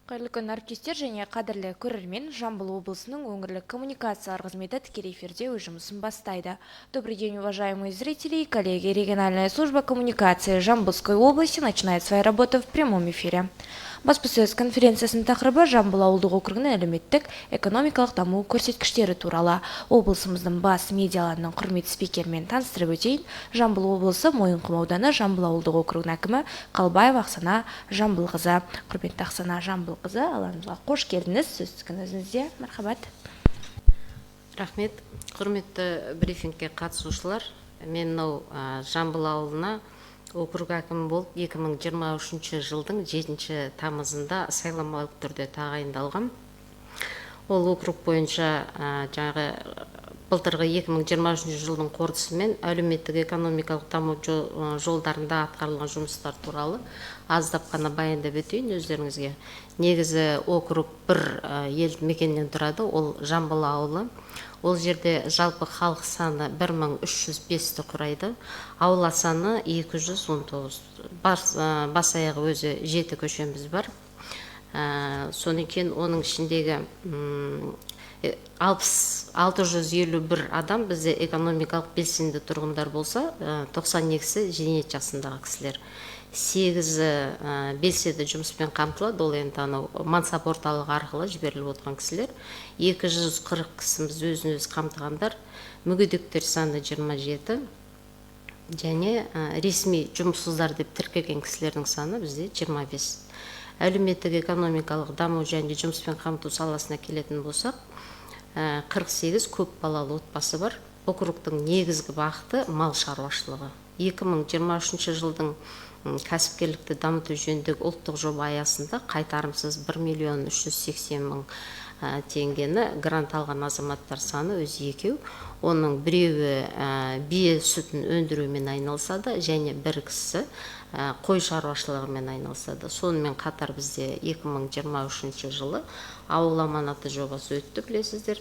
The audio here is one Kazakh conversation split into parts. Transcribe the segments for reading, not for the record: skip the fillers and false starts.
Қайырлы күн әріптестер және қадірлі көрермен, Жамбыл облысының өңірлік коммуникациялар қызметі тікелей эфирде өз жұмысын бастайды. Добрый день, уважаемые зрители и коллеги. Региональная служба коммуникации Жамбылской области начинает свою работу в прямом эфире. Баспасөз конференциясының тақырыбы Жамбыл ауылдық округінің әлеуметтік экономикалық даму көрсеткіштері туралы. Облысымыздың бас медиаларының құрметті спикермен таныстырып өтейін. Жамбыл облысы Мойынқұм ауданы Жамбыл ауылдық округінің әкімі Қалбаева Ақсана Жамбылқызы. Құрметті Ақсана Жамбылқызы, алаңымызға қош келдіңіз. Сөз өзіңізде. Мархабат. Рахмет. Құрметті брифингке қатысушылар, мен мынау Жамбыл ауылына округ әкімі болып 2023 жылдың 7 тамызында сайламалық түрде тағайындалғам. Ол округ бойынша жаңағы былтырғы 2023 жылдың қорытындысымен әлеуметтік экономикалық даму жолдарында атқарылған жұмыстар туралы аздап қана баяндап өтейін өздеріңізге. Негізі округ бір елді мекеннен тұрады, ол Жамбыл ауылы. Ол жерде жалпы халық саны 1305-ті құрайды. Аула саны 219. Бас аяғы өзі 7 көшеміз бар. Содан кейін оның ішіндегі 651 адам бізде экономикалық белсенді тұрғындар болса, 92-сі зейнет жасындағы кісілер. 8 белсенді жұмыспен қамтылады, ол енді анау мансап орталығы арқылы жіберіліп отырған кісілер. 240 кісіміз өзін-өз қамтығандар, мүгедектер саны 27, және ресми жұмыссыздар деп тіркелген кісілердің саны бізде 25. Әлеуметтік экономикалық даму және жұмыспен қамту саласына келетін болсақ, 48 көп балалы отбасы бар. Округтың негізгі бағыты мал шаруашылығы. 2023 жылдың кәсіпкерлікті дамыту жөніндегі ұлттық жоба аясында қайтарымсыз 1.380.000 теңгені грант алған азаматтар саны өзі 2. Оның біреуі бие сүтін өндірумен айналысады, және бір кісі қой шаруашылығымен айналысады. Сонымен қатар бізде 2023 жылы ауыл аманаты жобасы өтті, білесіздер.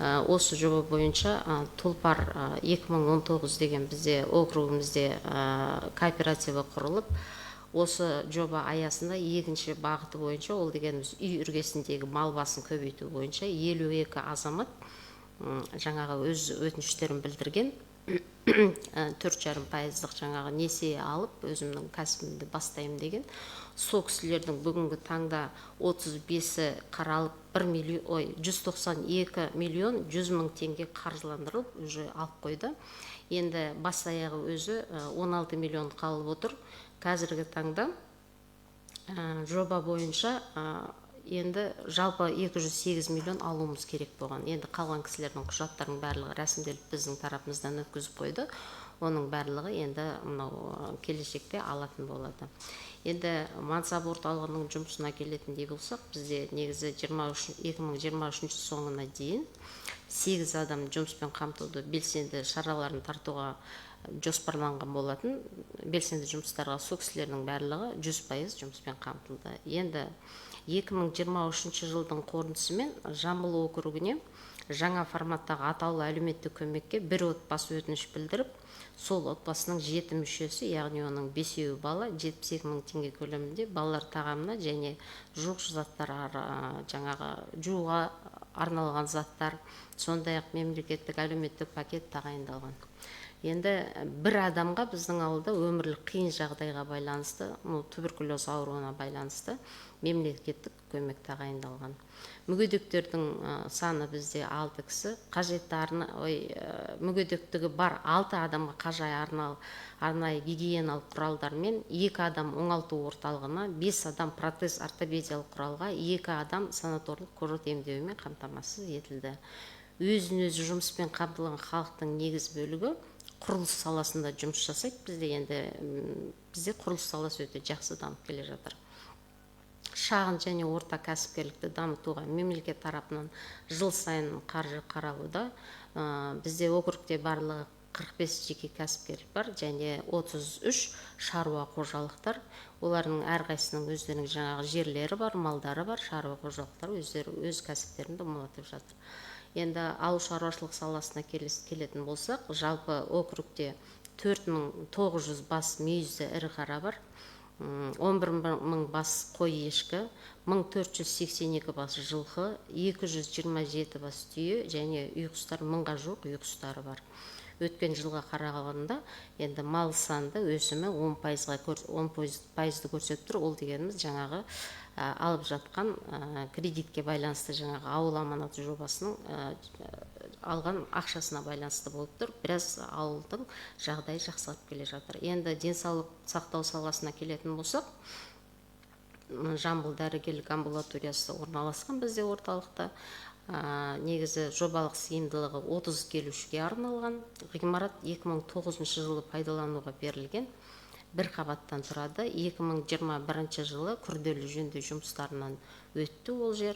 Осы жоба бойынша Тұлпар 2019 деген бізде округімізде кооперативі құрылып, осы жоба аясында екінші бағыты бойынша, ол дегеніміз үй іргесіндегі мал басын көбейту бойынша 52 азамат жаңағы өз өтініштерін білдірген, 4,5% жаңағы несие алып, өзімнің кәсібімді бастаймын деген. Сол кісілердің бүгінгі таңда 35-і қаралып 192 миллион 100 мың теңге қаржыландырылып, уже алып қойды. Енді бас аяғы өзі 16 миллион қалып отыр. Қазіргі таңда жоба бойынша енді жалпы 208 миллион алуымыз керек болған. Енді қалған кісілердің құжаттарының барлығы рәсімделіп біздің тарапымыздан өткізіп қойды. Оның барлығы енді мынау келешекте алатын болады. Енді мансап орталығының жұмысына келетіндей болсақ, бізде негізі 2023 соңына дейін 8 адам жұмыспен қамтуды белсенді шараларын тартуға жоспарланған болатын. Белсенді жұмыстарға сол кісілердің барлығы 100% жұмыспен қамтылды. Енді 2023 жылдың қорытындысымен Жамбыл округіне жаңа форматтағы атаулы әлеуметтік көмекке бір отбасы өтініш білдіріп, сол отбасының 7 мүшесі, яғни оның 5-еуі бала, 72 мың теңге көлемінде балалар тағамына және жуғыш заттар, жаңағы жууға арналған заттар, сондай-ақ мемлекеттік әлеуметтік пакет тағайындалған. Енді бір адамға біздің ауылда өмірлік қиын жағдайға байланысты, туберкулез ауруына байланысты мемлекеттік көмек тағайындалған. Мүгедектердің саны бізде 6 кісі, қажетті мүгедектігі бар 6 адамға арнайы гигиеналық құралдармен, 2 адам оңалту орталығына, 5 адам протез ортопедиялық құралға, 2 адам санаторлық курорт емдеуімен қамтамасыз етілді. Өзін-өзі жұмыспен қамтылған халықтың негіз бөлігі құрылыс саласында жұмыс жасайды. Бізде құрылыс саласы өте жақсы дамып келе жатыр. Шағын және орта кәсіпкерлікті дамытуға мемлекет тарапынан жыл сайын қаржы қаралуда. Бізде округте барлығы 45 жеке кәсіпкерлік бар және 33 шаруа қожалықтар. Олардың әрқайсының өздерінің жаңағы жерлері бар, малдары бар, шаруа қожалықтар өздері өз кәсіптерін домалатып жатыр. Енді ауыл шаруашылық саласына келетін болсақ, жалпы округте 4900 бас мүйізді ірі қара бар. 11 мың бас қой ешкі, 1482 бас жылқы, 227 бас түйе және үй құстар, 1000-ға жуық үй құстары бар. Өткен жылға қарағанда енді мал санды өсімі 10%-ды көрсетіп тұр. Ол дегеніміз жаңағы алып жатқан кредитке байланысты жаңағы ауыл аманаты жобасының алған ақшасына байланысты болып тұр. Біраз ауылдың жағдайы жақсарып келе жатыр. Енді денсаулық сақтау саласына келетін болсақ, Жамбыл дәрігерлік амбулаториясы орналасқан бізде орталықта. Негізі жобалық сыйымдылығы 30 келушіге арналған. Ғимарат 2009 жылы пайдалануға берілген. Бір қабаттан тұрады. 2021 жылы күрделі жөндеу жұмыстарынан өтті ол жер.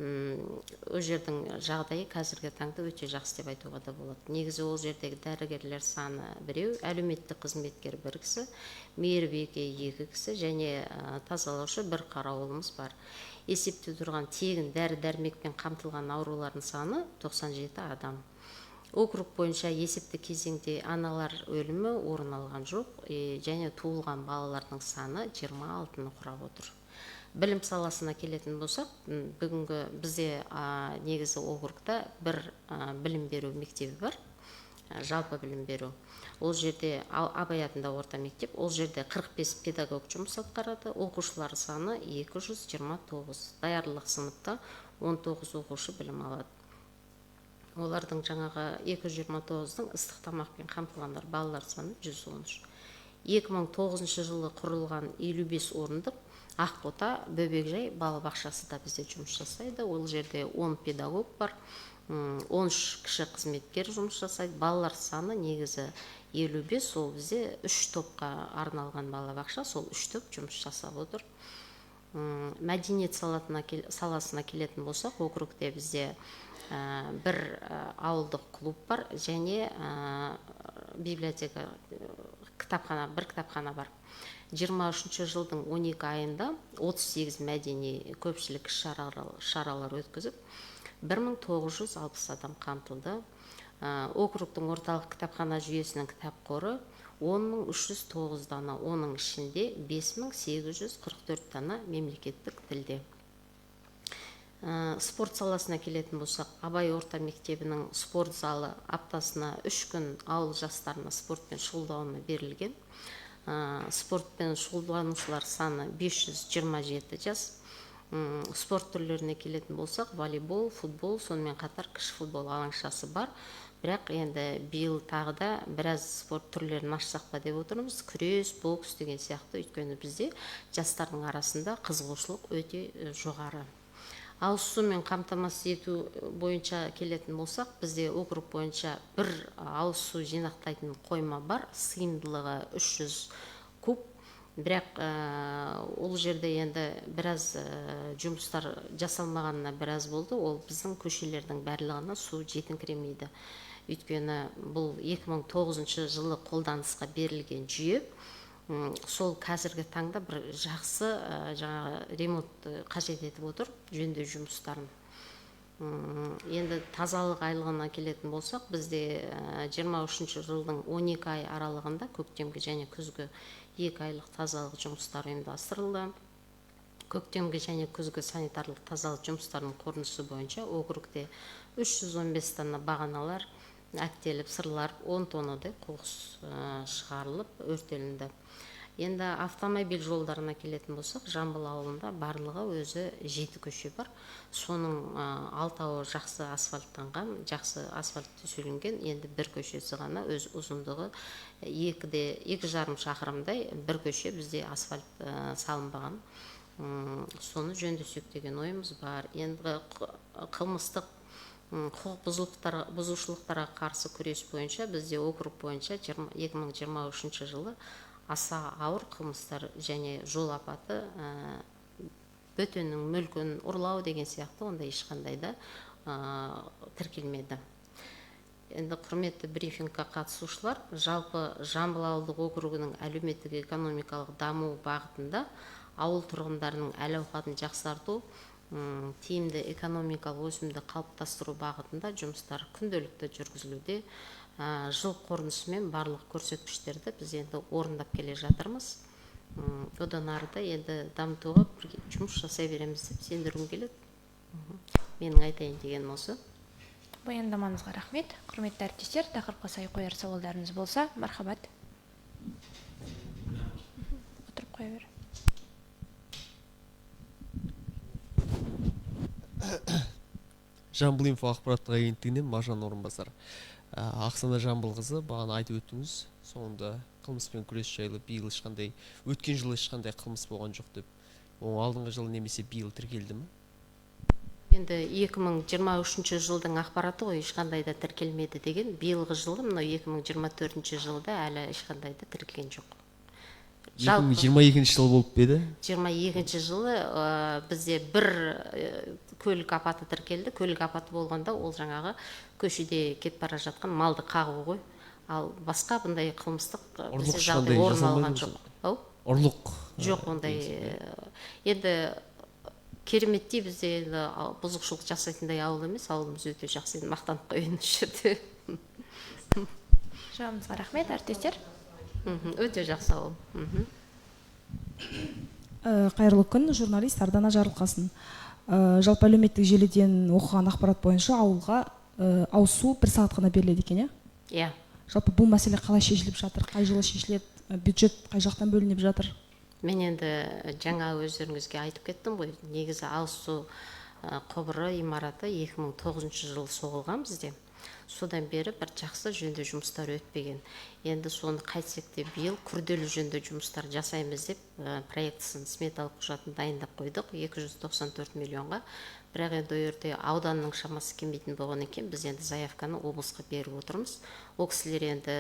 Ол жердің жағдайы қазіргі таңда өте жақсы деп айтуға да болады. Негізі ол жердегі дәрігерлер саны біреу, әлеуметтік қызметкер бір кісі, мейірбике 2 кісі және тазалаушы бір қарауылымыз бар. Есепте тұрған тегін дәрі-дәрмекпен қамтылған аурулардың саны 97 адам. Округ бойынша есепті кезеңде аналар өлімі орын алған жоқ, және туылған балалардың саны 26-ны құрап отыр. Білім саласына келетін болсақ, бүгінгі бізде негізі округта бір білім беру мектебі бар, жалпы білім беру. Ол жерде Абай атындағы орта мектеп, ол жерде 45 педагог жұмыс атқарады, оқушылар саны 229. Даярлық сыныпта 19 оқушы білім алады. Олардың жаңағы 229-дың ыстық тамақпен қамтылғандар балалар саны 113. 2009 жылы құрылған 55 орындық Ақбота бөбекжай балабақшасы да бізде жұмыс жасайды. Ол жерде 10 педагог бар, 13 кіші қызметкер жұмыс жасайды. Балалар саны негізі 55, ол бізде 3 топқа арналған балабақша, сол 3 топ жұмыс жасап отыр. Мәдениет саласына келетін болсақ, округте бізде бір ауылдық клуб бар және библиотека, бір кітапхана бар. 23 жылдың 12 айында 38 мәдени көпшілік шаралар өткізіп, 1960 адам қамтылды. Округтың орталық кітапхана жүйесінің кітап қоры 10.309 дана, оның ішінде 5.844 дана мемлекеттік тілде. Спорт саласына келетін болсақ, Абай орта мектебінің спорт залы аптасына 3 күн ауыл жастарына спортпен шұғылдануына берілген. Спортпен шұғылданушылар саны 527 жас. Спорт түрлеріне келетін болсақ, волейбол, футбол, сонымен қатар кіші футбол алаңшасы бар. Бірақ енді биыл тағы да біраз спорт түрлерін ашсақ па деп отырмыз. Күрес, бокс деген сияқты, өйткені бізде жастардың арасында қызығушылық өте жоғары. Ауыз сумен қамтамасыз ету бойынша келетін болсақ, бізде округ бойынша бір ауыз су жинақтайтын қойма бар, сыйымдылығы 300 куб. Бірақ ол жерде енді біраз жұмыстар жасалмағанына біраз болды. Ол біздің көшелердің барлығына су жетіңкіремейді. Өйткені бұл 2009 жылы қолданысқа берілген жүйе. Сол қазіргі таңда бір жақсы ремонт қажет етіп отыр, жөндеу жұмыстарын. Енді тазалық айлығына келетін болсақ, бізде 23 жылдың 12 ай аралығында көктемгі және күзгі 2 айлық тазалық жұмыстары ұйымдастырылды. Көктемгі және күзгі санитарлық тазалық жұмыстарының қорытындысы бойынша округте 315 дана бағаналар әктеліп, сырларып, 10 тоннадай қоқыс шығарылып, өртелінді. Енді автомобиль жолдарына келетін болсақ, Жамбыл ауылында барлығы өзі 7 көше бар. Соның 6-ауы жақсы асфальттанған, жақсы асфальт төселінген. Енді бір көшесі ғана өз ұзындығы 2,5 шақырымдай бір көше бізде асфальт салынбаған. Соны жөндесек деген ойымыз бар. Енді қылмыстық құқық бұзушылықтарға қарсы күрес бойынша бізде округ бойынша 2023 жылы аса ауыр қылмыстар және жол апаты, бөтеннің мүлкін ұрлау деген сияқты онда ешқандай да тіркелмеді. Енді құрметті брифингқа қатысушылар, жалпы Жамбыл ауылдық округінің әлеуметтік экономикалық даму бағытында ауыл тұрғындарының әл-ауқатын жақсарту, тиімді экономикалық өсімді қалыптастыру бағытында жұмыстар күнделікті жүргізілуде. Жыл қорытындысымен барлық көрсеткіштерді біз енді орындап келе жатырмыз. Одан арыда енді дамытуға бірге жұмыс жасай береміз деп сендіргім келеді. Менің айтайын дегенім осы. Баяндамаңызға рахмет. Құрметті әріптестер, тақырыпқа сай қояр сауалдарыңыз болса, мархабат. Отырып қоя бер. Жамбыл инфо ақпараттық агенттігінен Мажан Орынбасар. Ақсана Жамбылқызы, бағана айтып өттіңіз, соңында қылмыспен күрес жайлы биыл ешқандай, өткен жылы ешқандай қылмыс болған жоқ деп. Оның алдыңғы жылы немесе биыл тіркелді ме? Енді 2023 жылдың ақпараты ғой, ешқандай да тіркелмеді деген. Биылғы жылы, мынау 2024 жылда әлі ешқандай да тіркелген жоқ. 2022 жыл болып беді? 22 жылы бізде бір көлік апаты тіркелді. Көлік апаты болғанда ол жаңағы көшеде кетіп бара жатқан малды қағу ғой. Ал басқа бұндай қылмыстық бізде жағдай орын алған жоқ. Ұрлық жоқ ондай. Енді кереметтей бізде бұзықшылық жасайтындай ауыл емес, ауылымыз өте жақсы, мақтанып қояйын осы жерде. Жауабыңызға рахмет, әріптестер. Өте жақсы ауыл. Қайырлы күн, журналист Ардана Жарылқасын. Жалпы әлеуметтік желіден оқыған ақпарат бойынша ауылға ауызсу 1 сағат қана беріледі екен, иә? Жалпы бұл мәселе қалай шешіліп жатыр? Қай жылы шешіледі? Бюджет қай жақтан бөлініп жатыр? Мен енді жаңа өздеріңізге айтып кеттім ғой, негізі ауызсу құбыры имараты 2009 жылы соғылған бізде. Содан бері бір жақсы жөндеу жұмыстары өтпеген. Енді соны қайтсек те биыл күрделі жөндеу жұмыстар жасаймыз деп проектісін сметалық құжатын дайындап қойдық 294 миллионға. Бірақ енді ол жерде ауданның шамасы келмейтін болған екен, біз енді заявканы облысқа беріп отырмыз. Ол кісілер енді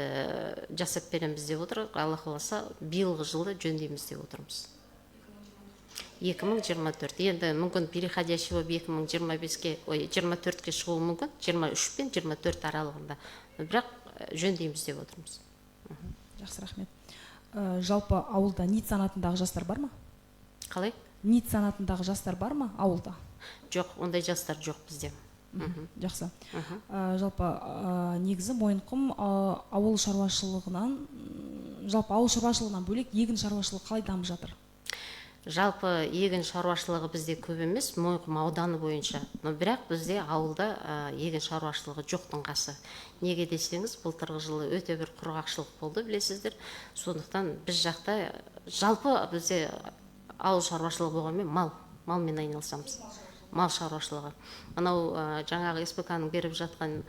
жасап береміз деп отыр, Алла қаласа биылғы жылы жөндейміз деп отырмыз. 2024. Енді мүмкін переходящий болып 2025-ке, 24-ке шығуы мүмкін, 23 пен 24 аралығында. Бірақ жөндейміз деп отырмыз. Жақсы, рахмет. Жалпы ауылда НИТ санатындағы жастар бар ма? Қалай? НИТ санатындағы жастар бар ма ауылда? Жоқ, ондай жастар жоқ бізде. Жақсы. Жалпы негізі Мойынқұм ауыл шаруашылығынан, жалпы ауыл шаруашылығынан бөлек егін шаруашылығы қалай дамып жатыр? Жалпы егін шаруашылығы бізде көп емес, Мойынқұм ауданы бойынша. Бірақ бізде ауылда егін шаруашылығы жоқтың қасы. Неге десеңіз, былтырғы жылы өте бір құрғақшылық болды, білесіздер. Сондықтан біз жақта жалпы бізде ауыл шаруашылығы болғанмен малмен айналысамыз. Мал шаруашылығы. Анау жаңағы СПК-ның беріп жатқан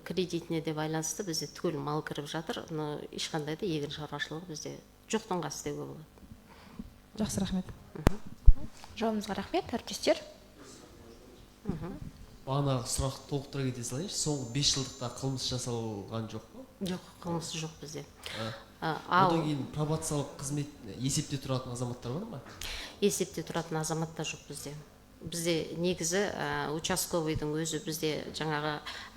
кредитіне де байланысты бізде түгел мал кіріп жатыр, но ешқандай да егін шаруашылығы бізде жоқтың қасы деуге болады. Жақсы, рахмет. Жауабыңызға рахмет, әріптестер. Бағанағы сұрақты толықтыра кете салайыншы, соңғы 5 жылдықта қылмыс жасалған жоқ па? Жоқ, қылмыс жоқ бізде. Одан кейін пробациялық қызмет есепте тұратын азаматтар бар ма? Есепте тұратын азаматтар жоқ бізде. Бізде негізі участковыйдың өзі бізде жаңағы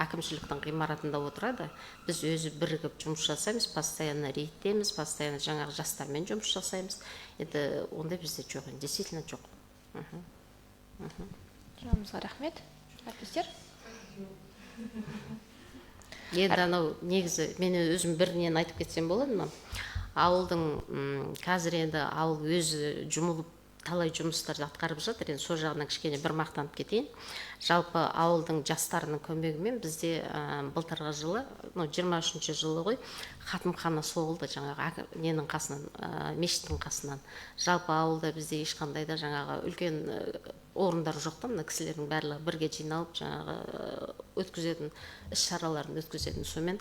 әкімшіліктің ғимаратында отырады. Біз өзі бірігіп жұмыс жасаймыз, постоянно рейдтеміз, постоянно жаңағы жастармен жұмыс жасаймыз. Енді ондай бізде жоқ, действительно жоқ. Жауабыңызға рахмет, әріптестер. Енді анау негізі мен өзім бірінен айтып кетсем болады ма? Ауылдың қазір енді ауыл өзі жұмылып талай жұмыстарды атқарып жатыр. Енді сол жағынан кішкене бір мақтанып кетейін. Жалпы ауылдың жастарының көмегімен бізде былтырғы жылы, 23 жылы ғой, хатымхана соғылды жаңағы ненің қасынан, мешіттің қасынан. Жалпы ауылда бізде ешқандай да жаңағы үлкен орындар жоқтан, мына кісілердің барлығы бірге жиналып жаңағы өткізетін іс-шараларын өткізетін. Сонымен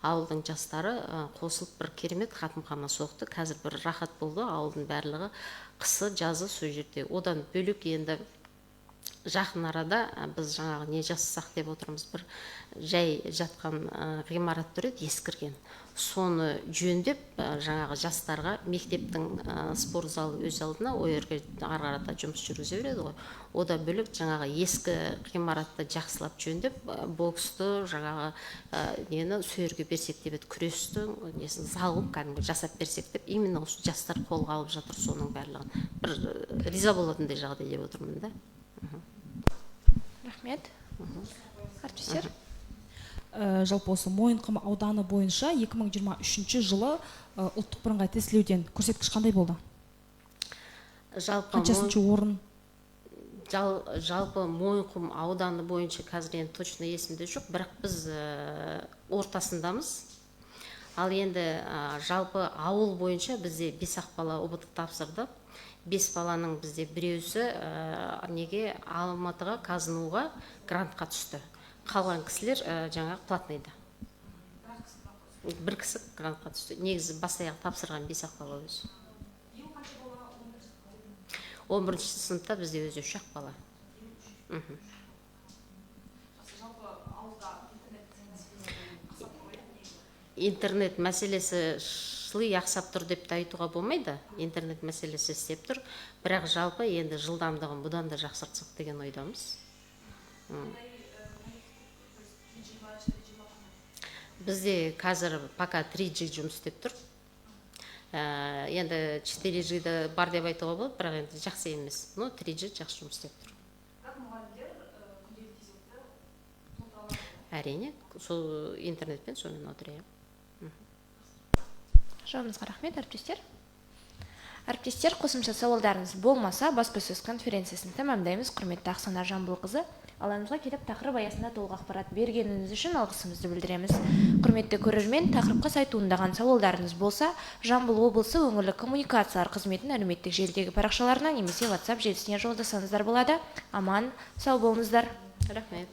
ауылдың жастары қосылып бір керемет хатымхана соқты. Қазір бір рахат болды, ауылдың барлығы қысы, жазы сол жерде. Одан бөлек енді жақын арада біз жаңағы не жасасақ деп отырмыз, бір жай жатқан ғимарат тұр еді, ескірген. Соны жөндеп жаңағы жастарға мектептің спорт залы өз алдына ойырға арғарата жұмыс жүргізе береді ғой. Одан бөлек жаңағы ескі ғимаратты жақсылап жөндеп, боксты жаңағы нені сүйерге берсек деп еді, күресті несін зал қылып кәдімгі жасап берсек деп, именно осы жастар қолға алып жатыр соның барлығын. Бір риза болатындай жағдай деп отырмын да. Рахмет. Әріптестер. Жалпы осы Мойынқұм ауданы бойынша 2023 жылы ұлттық бірыңғай тестілеуден көрсеткіш қандай болды? жалпы қаншасыншы орын? жалпы Мойынқұм ауданы бойынша қазір енді точно есімде жоқ, бірақ біз ортасындамыз. Ал енді жалпы ауыл бойынша бізде 5 бала ұбт тапсырды. 5 баланың бізде біреусі неге Алматыға, Казынуға грантқа түсті. Қалған кісілер жаңағы платныйда. Бір кісі грантқа түсті. Негізі бас аяқ тапсырған 5 бала өзі. 11-ші сыныпта бізде өзі 3 бала. Интернет мәселесі шылы ақсап тұр деп айтуға болмайды. Интернет мәселесі істеп тұр. Бірақ жалпы енді жылдамдығын бұдан да жақсартсақ деген ойдамыз. Бізде қазір пока 3G жұмыс істеп тұр. Енді 4G бар деп айтуға болады, бірақ енді жақсы емес. Но 3G жақсы жұмыс істеп тұр. Әрине, сол интернетпен сонымен отырайық. Жауабыңызға рахмет, әріптестер. Әріптестер, қосымша сауалдарыңыз болмаса, баспасөз конференциясын тәмамдаймыз. Құрметті Ақсанар Жамбылқызы, алаңымызға келіп тақырып аясында толық ақпарат бергеніңіз үшін алғысымызды білдіреміз. Құрметті көрермен, тақырыпқа сай туындаған сауалдарыңыз болса, Жамбыл облысы өңірлік коммуникациялар қызметінің әлеуметтік желідегі парақшаларына немесе WhatsApp желісіне жолдасаңыздар болады. Аман, сау болыңыздар. Рахмет.